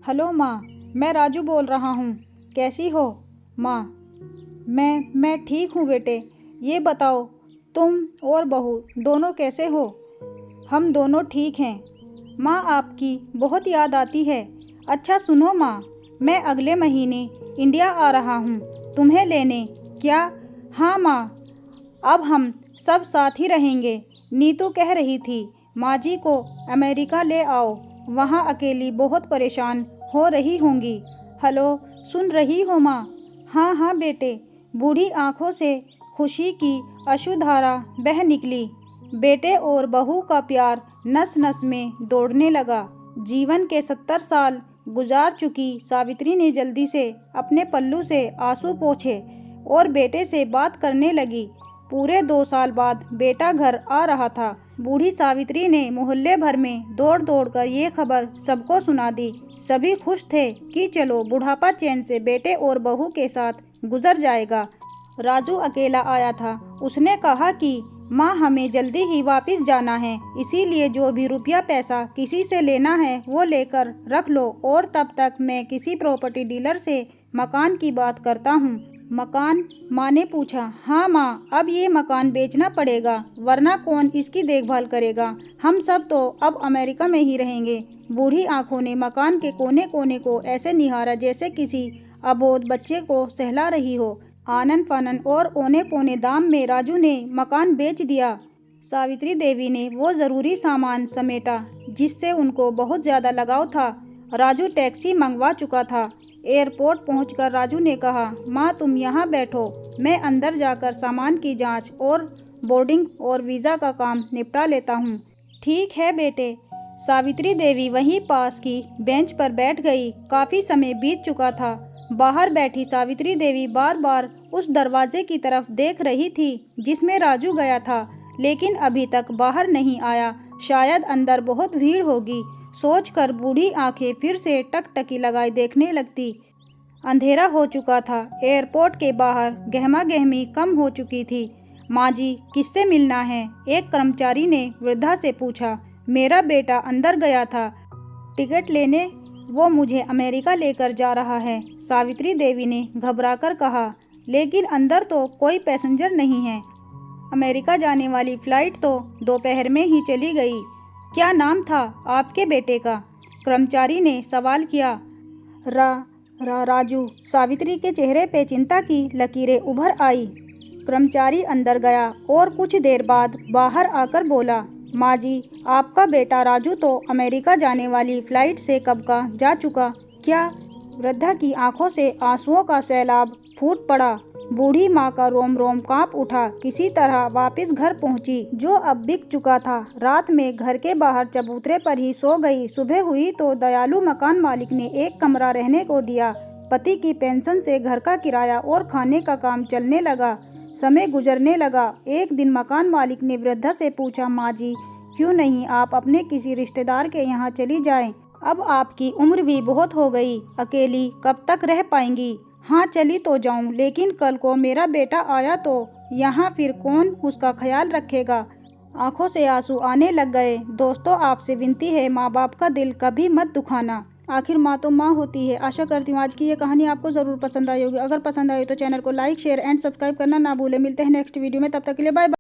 Hello माँ, मैं राजू बोल रहा हूँ। कैसी हो माँ? मैं ठीक हूँ बेटे। ये बताओ, तुम और बहू दोनों कैसे हो? हम दोनों ठीक हैं माँ। आपकी बहुत याद आती है। अच्छा सुनो माँ, मैं अगले महीने इंडिया आ रहा हूँ तुम्हें लेने। क्या? हाँ माँ, अब हम सब साथ ही रहेंगे। नीतू कह रही थी माँ जी को अमेरिका ले आओ, वहाँ अकेली बहुत परेशान हो रही होंगी। हेलो, सुन रही हो माँ? हाँ हाँ बेटे। बूढ़ी आंखों से खुशी की अश्रुधारा बह निकली। बेटे और बहू का प्यार नस नस में दौड़ने लगा। जीवन के 70 साल गुजार चुकी सावित्री ने जल्दी से अपने पल्लू से आंसू पोंछे और बेटे से बात करने लगी। पूरे 2 साल बाद बेटा घर आ रहा था। बूढ़ी सावित्री ने मोहल्ले भर में दौड़ दौड़ कर ये खबर सबको सुना दी। सभी खुश थे कि चलो बुढ़ापा चैन से बेटे और बहू के साथ गुजर जाएगा। राजू अकेला आया था। उसने कहा कि माँ, हमें जल्दी ही वापस जाना है, इसीलिए जो भी रुपया पैसा किसी से लेना है वो लेकर रख लो, और तब तक मैं किसी प्रॉपर्टी डीलर से मकान की बात करता हूँ। मकान? माँ ने पूछा। हाँ माँ, अब ये मकान बेचना पड़ेगा, वरना कौन इसकी देखभाल करेगा? हम सब तो अब अमेरिका में ही रहेंगे। बूढ़ी आंखों ने मकान के कोने कोने को ऐसे निहारा जैसे किसी अबोध बच्चे को सहला रही हो। आनन फानन और औने पौने दाम में राजू ने मकान बेच दिया। सावित्री देवी ने वो ज़रूरी सामान समेटा जिससे उनको बहुत ज़्यादा लगाव था। राजू टैक्सी मंगवा चुका था। एयरपोर्ट पहुंचकर राजू ने कहा, माँ तुम यहाँ बैठो, मैं अंदर जाकर सामान की जांच और बोर्डिंग और वीज़ा का काम निपटा लेता हूँ। ठीक है बेटे। सावित्री देवी वहीं पास की बेंच पर बैठ गई। काफ़ी समय बीत चुका था। बाहर बैठी सावित्री देवी बार बार उस दरवाजे की तरफ देख रही थी जिसमें राजू गया था, लेकिन अभी तक बाहर नहीं आया। शायद अंदर बहुत भीड़ होगी, सोचकर बूढ़ी आंखें फिर से टकटकी लगाए देखने लगती। अंधेरा हो चुका था। एयरपोर्ट के बाहर गहमा गहमी कम हो चुकी थी। माँ जी, किससे मिलना है? एक कर्मचारी ने वृद्धा से पूछा। मेरा बेटा अंदर गया था टिकट लेने, वो मुझे अमेरिका लेकर जा रहा है, सावित्री देवी ने घबराकर कहा। लेकिन अंदर तो कोई पैसेंजर नहीं है। अमेरिका जाने वाली फ़्लाइट तो दोपहर में ही चली गई। क्या नाम था आपके बेटे का? कर्मचारी ने सवाल किया। राजू। सावित्री के चेहरे पे चिंता की लकीरें उभर आई। कर्मचारी अंदर गया और कुछ देर बाद बाहर आकर बोला, माँ जी, आपका बेटा राजू तो अमेरिका जाने वाली फ़्लाइट से कब का जा चुका। क्या? वृद्धा की आंखों से आंसुओं का सैलाब फूट पड़ा। बूढ़ी माँ का रोम रोम कांप उठा। किसी तरह वापस घर पहुंची, जो अब बिक चुका था। रात में घर के बाहर चबूतरे पर ही सो गई। सुबह हुई तो दयालु मकान मालिक ने एक कमरा रहने को दिया। पति की पेंशन से घर का किराया और खाने का काम चलने लगा। समय गुजरने लगा। एक दिन मकान मालिक ने वृद्धा से पूछा, माँ जी, क्यों नहीं आप अपने किसी रिश्तेदार के यहाँ चली जाएं? अब आपकी उम्र भी बहुत हो गई, अकेली कब तक रह पाएंगी? हाँ, चली तो जाऊं, लेकिन कल को मेरा बेटा आया तो यहाँ फिर कौन उसका ख्याल रखेगा? आंखों से आंसू आने लग गए। दोस्तों, आपसे विनती है, माँ बाप का दिल कभी मत दुखाना। आखिर माँ तो माँ होती है। आशा करती हूँ आज की ये कहानी आपको ज़रूर पसंद आई होगी। अगर पसंद आई तो चैनल को लाइक, शेयर एंड सब्सक्राइब करना ना भूलें। मिलते हैं नेक्स्ट वीडियो में, तब तक के लिए बाय बाय।